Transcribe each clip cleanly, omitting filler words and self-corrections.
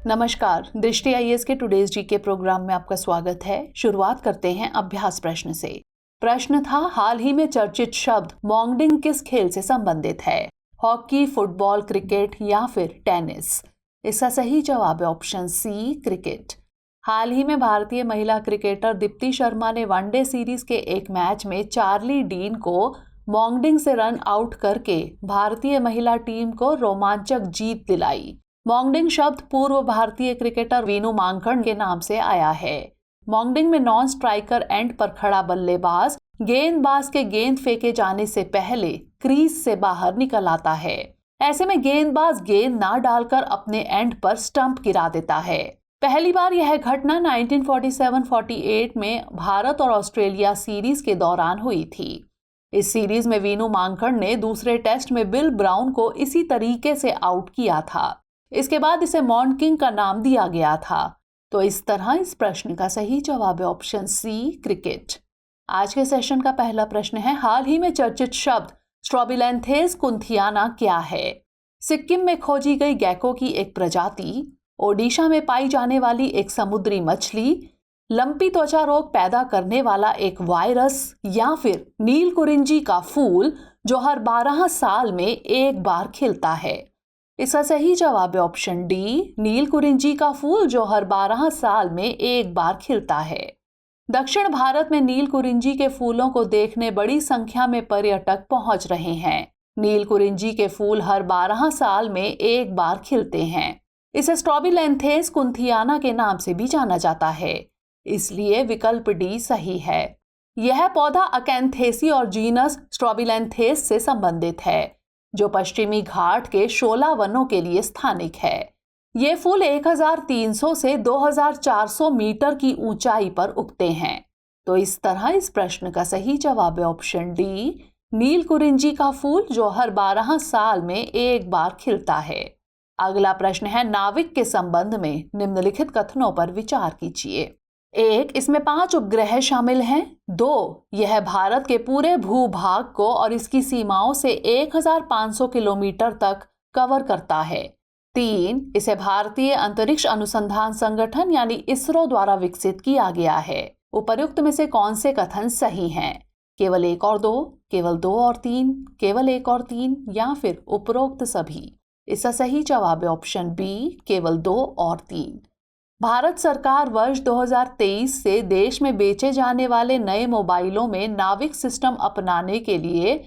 नमस्कार, दृष्टि आईएएस के टुडेज जीके प्रोग्राम में आपका स्वागत है। शुरुआत करते हैं अभ्यास प्रश्न से। प्रश्न था, हाल ही में चर्चित शब्द मॉन्गडिंग किस खेल से संबंधित है? हॉकी, फुटबॉल, क्रिकेट या फिर टेनिस? इसका सही जवाब है ऑप्शन सी, क्रिकेट। हाल ही में भारतीय महिला क्रिकेटर दीप्ति शर्मा ने वनडे सीरीज के एक मैच में चार्ली डीन को मॉन्गडिंग से रन आउट करके भारतीय महिला टीम को रोमांचक जीत दिलाई। मॉन्गडिंग शब्द पूर्व भारतीय क्रिकेटर वीनू मांकड़ के नाम से आया है। मॉन्गडिंग में नॉन स्ट्राइकर एंड पर खड़ा बल्लेबाज गेंदबाज के गेंद फेंके जाने से पहले क्रीज से बाहर निकल आता है। ऐसे में गेंदबाज गेंद ना डालकर अपने एंड पर स्टंप गिरा देता है। पहली बार यह घटना 1947-48 में भारत और ऑस्ट्रेलिया सीरीज के दौरान हुई थी। इस सीरीज में वीनू मांकड़ ने दूसरे टेस्ट में बिल ब्राउन को इसी तरीके से आउट किया था। इसके बाद इसे मॉन्गडिंग का नाम दिया गया था। तो इस तरह इस प्रश्न का सही जवाब है ऑप्शन सी, क्रिकेट। आज के सेशन का पहला प्रश्न है, हाल ही में चर्चित शब्द स्ट्रोबिलैंथेस कुंथियाना क्या है? सिक्किम में खोजी गई गैको की एक प्रजाति, ओडिशा में पाई जाने वाली एक समुद्री मछली, लंपी त्वचा रोग पैदा करने वाला एक वायरस या फिर नीलकुरिंजी का फूल जो हर 12 साल में एक बार खिलता है? इसका सही जवाब है ऑप्शन डी, नीलकुरिंजी का फूल जो हर 12 साल में एक बार खिलता है। दक्षिण भारत में नीलकुरिंजी के फूलों को देखने बड़ी संख्या में पर्यटक पहुंच रहे हैं। नीलकुरिंजी के फूल हर 12 साल में एक बार खिलते हैं। इसे स्ट्रोबिलैंथेस कुंथियाना के नाम से भी जाना जाता है, इसलिए विकल्प डी सही है। यह पौधा अकैंथेसी और जीनस स्ट्रोबिलैंथेस से संबंधित है, जो पश्चिमी घाट के शोला वनों के लिए स्थानिक है। ये फूल 1300 से 2400 मीटर की ऊंचाई पर उगते हैं। तो इस तरह इस प्रश्न का सही जवाब है ऑप्शन डी, नीलकुरिंजी का फूल जो हर 12 साल में एक बार खिलता है। अगला प्रश्न है, नाविक के संबंध में निम्नलिखित कथनों पर विचार कीजिए। 1. इसमें 5 उपग्रह शामिल हैं। 2. यह भारत के पूरे भूभाग को और इसकी सीमाओं से 1500 किलोमीटर तक कवर करता है। 3. इसे भारतीय अंतरिक्ष अनुसंधान संगठन यानी इसरो द्वारा विकसित किया गया है। उपर्युक्त में से कौन से कथन सही हैं? केवल 1 और 2, केवल 2 और 3, केवल 1 और 3 या फिर उपरोक्त सभी? इसका सही जवाब है ऑप्शन बी, केवल 2 और 3। भारत सरकार वर्ष 2023 से देश में बेचे जाने वाले नए मोबाइलों में नाविक सिस्टम अपनाने के लिए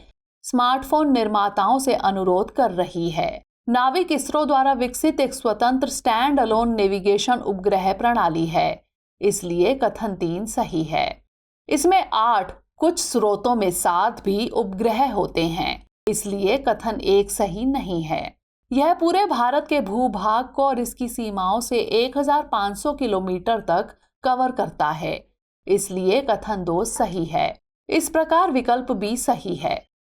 स्मार्टफोन निर्माताओं से अनुरोध कर रही है। नाविक इसरो द्वारा विकसित एक स्वतंत्र स्टैंड अलोन नेविगेशन उपग्रह प्रणाली है, इसलिए कथन 3 सही है। इसमें 8, कुछ स्रोतों में 7 भी उपग्रह होते हैं, इसलिए कथन 1 सही नहीं है। यह पूरे भारत के भूभाग को और इसकी सीमाओं से 1500 किलोमीटर तक कवर करता है, इसलिए कथन 2 सही है। इस प्रकार विकल्प बी सही है।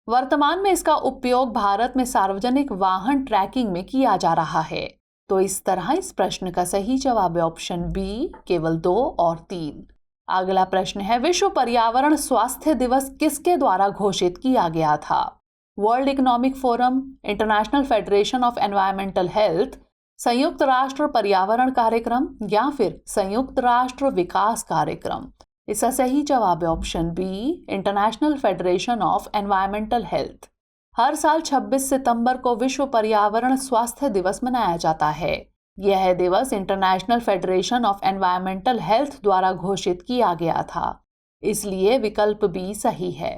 वर्तमान में इसका उपयोग भारत में सार्वजनिक वाहन ट्रैकिंग में किया जा रहा है। तो इस तरह इस प्रश्न का सही जवाब है ऑप्शन बी, केवल 2 और 3। अगला प्रश्न है, विश्व पर्यावरण स्वास्थ्य दिवस किसके द्वारा घोषित किया गया था? World economic forum, international federation of environmental health, संयुक्त राष्ट्र पर्यावरण कार्यक्रम या फिर संयुक्त राष्ट्र विकास कार्यक्रम? इसका सही जवाब है option B, international federation of environmental health. हर साल 26 सितंबर को विश्व पर्यावरण स्वास्थ्य दिवस मनाया जाता है। यह दिवस international federation of environmental health द्वारा घोषित किया गया था, इसलिए विकल्प बी सही है।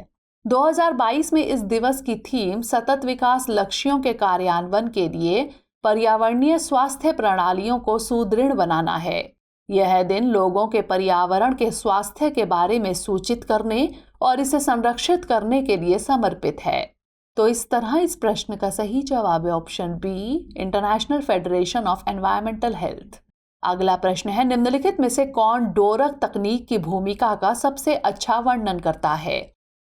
2022 में इस दिवस की थीम सतत विकास लक्ष्यों के कार्यान्वयन के लिए पर्यावरणीय स्वास्थ्य प्रणालियों को सुदृढ़ बनाना है। यह दिन लोगों के पर्यावरण के स्वास्थ्य के बारे में सूचित करने और इसे संरक्षित करने के लिए समर्पित है। तो इस तरह इस प्रश्न का सही जवाब है option B, international federation of environmental Health. अगला प्रश्न है, निम्नलिखित में से कौन डोरक तकनीक की भूमिका का सबसे अच्छा वर्णन करता है?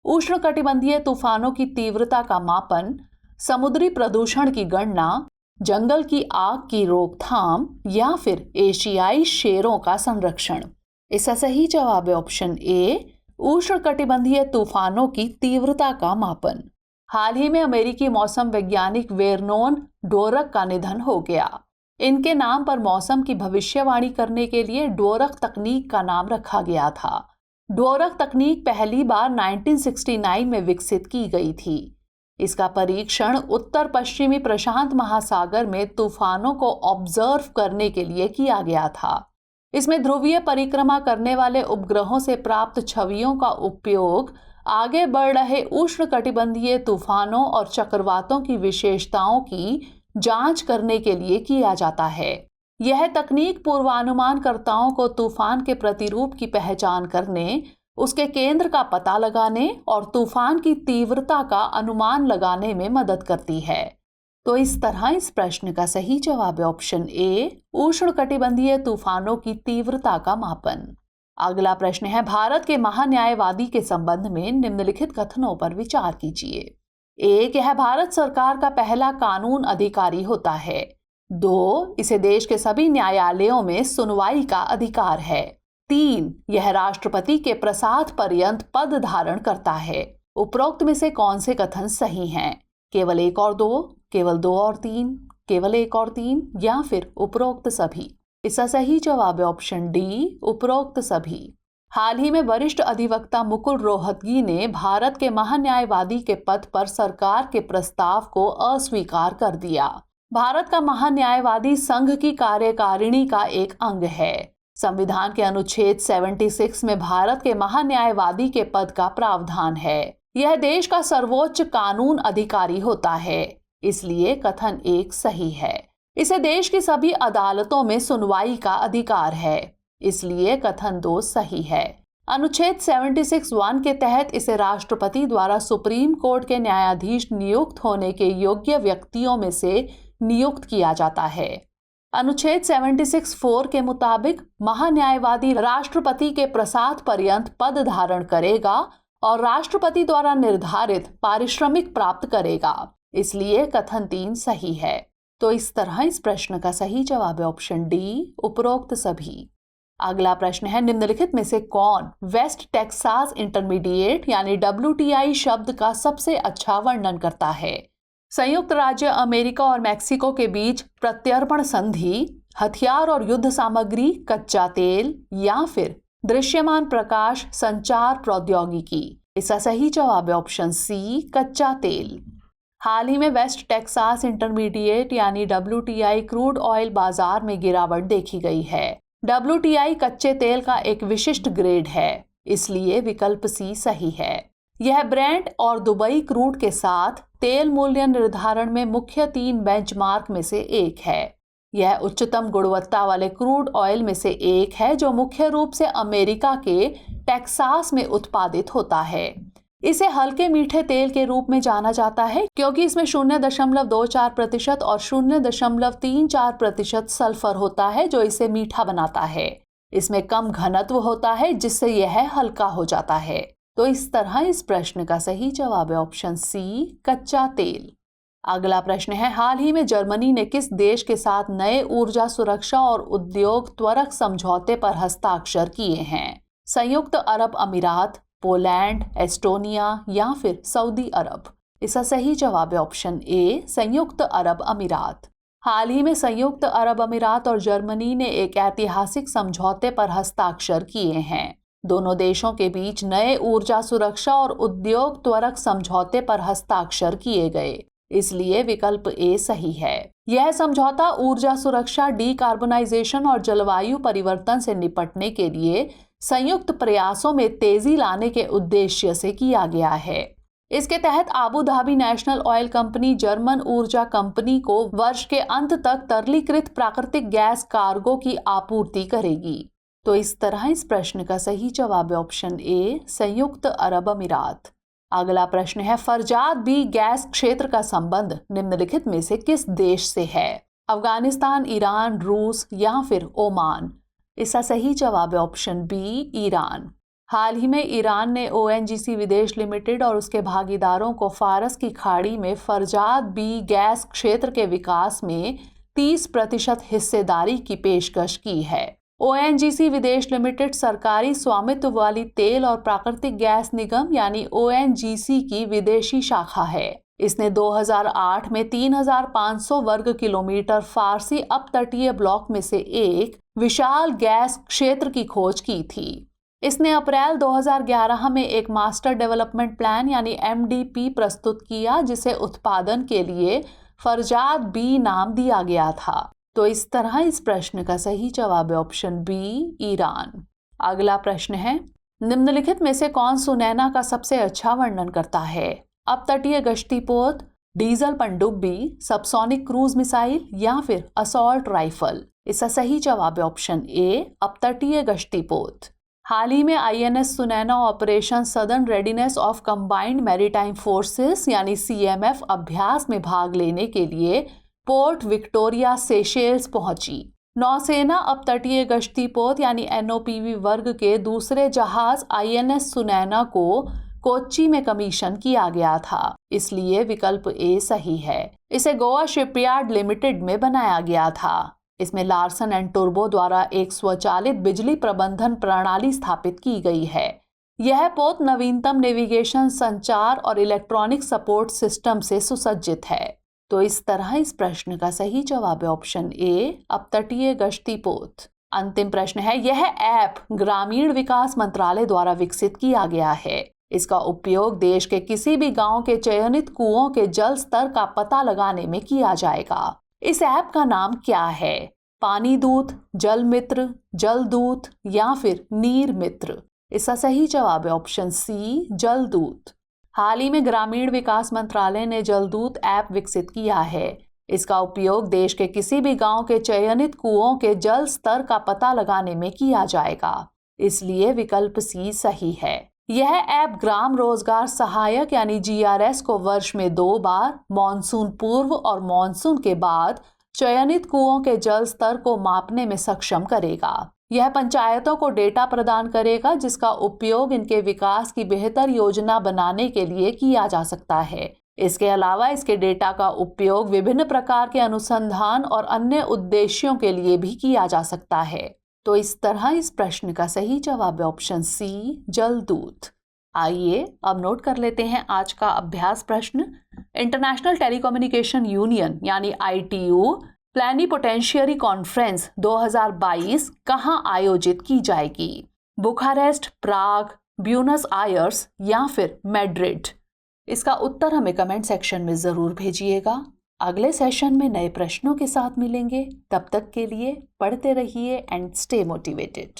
उष्णकटिबंधीय तूफानों की तीव्रता का मापन, समुद्री प्रदूषण की गणना, जंगल की आग की रोकथाम या फिर एशियाई शेरों का संरक्षण? इसका सही जवाब है ऑप्शन ए, उष्णकटिबंधीय तूफानों की तीव्रता का मापन। हाल ही में अमेरिकी मौसम वैज्ञानिक वेरनोन डोरक का निधन हो गया। इनके नाम पर मौसम की भविष्यवाणी करने के लिए ड्वोरक तकनीक का नाम रखा गया था। ड्वोरक तकनीक पहली बार 1969 में विकसित की गई थी। इसका परीक्षण उत्तर पश्चिमी प्रशांत महासागर में तूफानों को ऑब्जर्व करने के लिए किया गया था। इसमें ध्रुवीय परिक्रमा करने वाले उपग्रहों से प्राप्त छवियों का उपयोग आगे बढ़ रहे उष्णकटिबंधीय तूफानों और चक्रवातों की विशेषताओं की जांच करने के लिए किया जाता है। यह तकनीक पूर्वानुमानकर्ताओं को तूफान के प्रतिरूप की पहचान करने, उसके केंद्र का पता लगाने और तूफान की तीव्रता का अनुमान लगाने में मदद करती है। तो इस तरह इस प्रश्न का सही जवाब है ऑप्शन ए, उष्णकटिबंधीय तूफानों की तीव्रता का मापन। अगला प्रश्न है, भारत के महान्यायवादी के संबंध में निम्नलिखित कथनों पर विचार कीजिए। 1, यह भारत सरकार का पहला कानून अधिकारी होता है। 2, इसे देश के सभी न्यायालयों में सुनवाई का अधिकार है। 3, यह राष्ट्रपति के प्रसाद पर्यंत पद धारण करता है। उपरोक्त में से कौन से कथन सही हैं? केवल 1 और 2, केवल 2 और 3, केवल 1 और 3 या फिर उपरोक्त सभी? इसका सही जवाब है ऑप्शन डी, उपरोक्त सभी। हाल ही में वरिष्ठ अधिवक्ता मुकुल रोहतगी ने भारत के महान्यायवादी के पद पर सरकार के प्रस्ताव को अस्वीकार कर दिया। भारत का महान्यायवादी संघ की कार्यकारिणी का एक अंग है। संविधान के अनुच्छेद 76 में भारत के महान्यायवादी के पद का प्रावधान है। यह देश का सर्वोच्च कानून अधिकारी होता है, इसलिए कथन 1 सही है। इसे देश की सभी अदालतों में सुनवाई का अधिकार है, इसलिए कथन 2 सही है। अनुच्छेद 76(1) के तहत इसे राष्ट्रपति द्वारा सुप्रीम कोर्ट के न्यायाधीश नियुक्त होने के योग्य व्यक्तियों में से नियुक्त किया जाता है। अनुच्छेद 76(4) के मुताबिक महान्यायवादी राष्ट्रपति के प्रसाद पर्यंत पद धारण करेगा और राष्ट्रपति द्वारा निर्धारित पारिश्रमिक प्राप्त करेगा, इसलिए कथन 3 सही है। तो इस तरह इस प्रश्न का सही जवाब है ऑप्शन डी, उपरोक्त सभी। अगला प्रश्न है, निम्नलिखित में से कौन वेस्ट टेक्सास इंटरमीडिएट यानी WTI शब्द का सबसे अच्छा वर्णन करता है? संयुक्त राज्य अमेरिका और मैक्सिको के बीच प्रत्यर्पण संधि, हथियार और युद्ध सामग्री, कच्चा तेल या फिर दृश्यमान प्रकाश संचार प्रौद्योगिकी? इसका सही जवाब है ऑप्शन सी, कच्चा तेल। हाल ही में वेस्ट टेक्सास इंटरमीडिएट यानी WTI क्रूड ऑयल बाजार में गिरावट देखी गई है। WTI कच्चे तेल का एक विशिष्ट ग्रेड है, इसलिए विकल्प सी सही है। यह ब्रेंट और दुबई क्रूड के साथ तेल मूल्य निर्धारण में मुख्य 3 बेंचमार्क में से एक है। यह उच्चतम गुणवत्ता वाले क्रूड ऑयल में से एक है जो मुख्य रूप से अमेरिका के टेक्सास में उत्पादित होता है। इसे हल्के मीठे तेल के रूप में जाना जाता है क्योंकि इसमें 0.24% और 0.34% सल्फर होता है जो इसे मीठा बनाता है। इसमें कम घनत्व होता है जिससे यह हल्का हो जाता है। तो इस तरह इस प्रश्न का सही जवाब है ऑप्शन सी, कच्चा तेल। अगला प्रश्न है, हाल ही में जर्मनी ने किस देश के साथ नए ऊर्जा सुरक्षा और उद्योग त्वरक समझौते पर हस्ताक्षर किए हैं? संयुक्त अरब अमीरात, पोलैंड, एस्टोनिया या फिर सऊदी अरब? इसका सही जवाब है ऑप्शन ए, संयुक्त अरब अमीरात। हाल ही में संयुक्त अरब अमीरात और जर्मनी ने एक ऐतिहासिक समझौते पर हस्ताक्षर किए हैं। दोनों देशों के बीच नए ऊर्जा सुरक्षा और उद्योग त्वरक समझौते पर हस्ताक्षर किए गए, इसलिए विकल्प ए सही है। यह समझौता ऊर्जा सुरक्षा, डीकार्बोनाइजेशन और जलवायु परिवर्तन से निपटने के लिए संयुक्त प्रयासों में तेजी लाने के उद्देश्य से किया गया है। इसके तहत Abu Dhabi national oil company German ऊर्जा कंपनी को वर्ष के अंत तक तरलीकृत प्राकृतिक गैस कार्गो की आपूर्ति करेगी। तो इस तरह इस प्रश्न का सही जवाब है ऑप्शन ए, संयुक्त अरब अमीरात। अगला प्रश्न है, फरजाद बी गैस क्षेत्र का संबंध निम्नलिखित में से किस देश से है? अफगानिस्तान, ईरान, रूस या फिर ओमान? इसका सही जवाब है ऑप्शन बी, ईरान। हाल ही में ईरान ने ONGC विदेश लिमिटेड और उसके भागीदारों को फारस की खाड़ी में फरजाद बी गैस क्षेत्र के विकास में 30% हिस्सेदारी की पेशकश की है। ONGC विदेश लिमिटेड सरकारी स्वामित्व वाली तेल और प्राकृतिक गैस निगम यानी ONGC की विदेशी शाखा है। इसने 2008 में 3,500 वर्ग किलोमीटर फारसी अपतटीय ब्लॉक में से एक विशाल गैस क्षेत्र की खोज की थी। इसने अप्रैल 2011 में एक मास्टर डेवलपमेंट प्लान यानी MDP प्रस्तुत किया, जिसे उत्पादन के लिए फरजाद बी नाम दिया गया था। तो इस तरह इस प्रश्न का सही जवाब है ऑप्शन बी, ईरान। अगला प्रश्न है, निम्नलिखित में से कौन सुनैना का सबसे अच्छा वर्णन करता है? अपतटीय गश्तीपोत, डीजल पनडुब्बी, सबसोनिक क्रूज मिसाइल या फिर असॉल्ट राइफल। इसका सही जवाब है ऑप्शन ए, अपतटीय गश्तीपोत। हाल ही में INS Sunaina operation southern readiness of combined maritime forces यानी CMF अभ्यास में भाग लेने के लिए पोर्ट विक्टोरिया सेशेल्स पहुंची। नौसेना अपतटीय गश्तीपोत यानी NOPV वर्ग के दूसरे जहाज INS सुनैना को कोच्चि में कमीशन किया गया था, इसलिए विकल्प ए सही है। इसे गोवा शिपयार्ड लिमिटेड में बनाया गया था। इसमें लार्सन एंड टुर्बो द्वारा एक स्वचालित बिजली प्रबंधन प्रणाली स्थापित की गई है। यह पोत नवीनतम नेविगेशन, संचार और इलेक्ट्रॉनिक सपोर्ट सिस्टम से सुसज्जित है। तो इस तरह इस प्रश्न का सही जवाब है ऑप्शन ए, अपतटीय गश्तीपोत। अंतिम प्रश्न है, यह ऐप ग्रामीण विकास मंत्रालय द्वारा विकसित किया गया है। इसका उपयोग देश के किसी भी गांव के चयनित कुओं के जल स्तर का पता लगाने में किया जाएगा। इस ऐप का नाम क्या है? पानी दूत, जल मित्र, जल दूत या फिर नीर मित्र। इसका सही जवाब है ऑप्शन सी, जल दूत। हाल ही में ग्रामीण विकास मंत्रालय ने जलदूत ऐप विकसित किया है। इसका उपयोग देश के किसी भी गांव के चयनित कुओं के जल स्तर का पता लगाने में किया जाएगा, इसलिए विकल्प सी सही है। यह ऐप ग्राम रोजगार सहायक यानी GRS को वर्ष में 2 बार, मॉनसून पूर्व और मॉनसून के बाद चयनित कुओं के जल स्तर को मापने में सक्षम करेगा। यह पंचायतों को डेटा प्रदान करेगा, जिसका उपयोग इनके विकास की बेहतर योजना बनाने के लिए किया जा सकता है। इसके अलावा इसके डेटा का उपयोग विभिन्न प्रकार के अनुसंधान और अन्य उद्देश्यों के लिए भी किया जा सकता है। तो इस तरह इस प्रश्न का सही जवाब है ऑप्शन सी, जलदूत। आइए अब नोट कर लेते हैं आज का अभ्यास प्रश्न। इंटरनेशनल टेलीकम्युनिकेशन यूनियन यानी ITU प्लेनिपोटेंशियरी कॉन्फ्रेंस 2022 कहाँ आयोजित की जाएगी? बुखारेस्ट, प्राग, ब्यूनस आयर्स या फिर मैड्रिड? इसका उत्तर हमें कमेंट सेक्शन में जरूर भेजिएगा। अगले सेशन में नए प्रश्नों के साथ मिलेंगे। तब तक के लिए पढ़ते रहिए एंड स्टे मोटिवेटेड।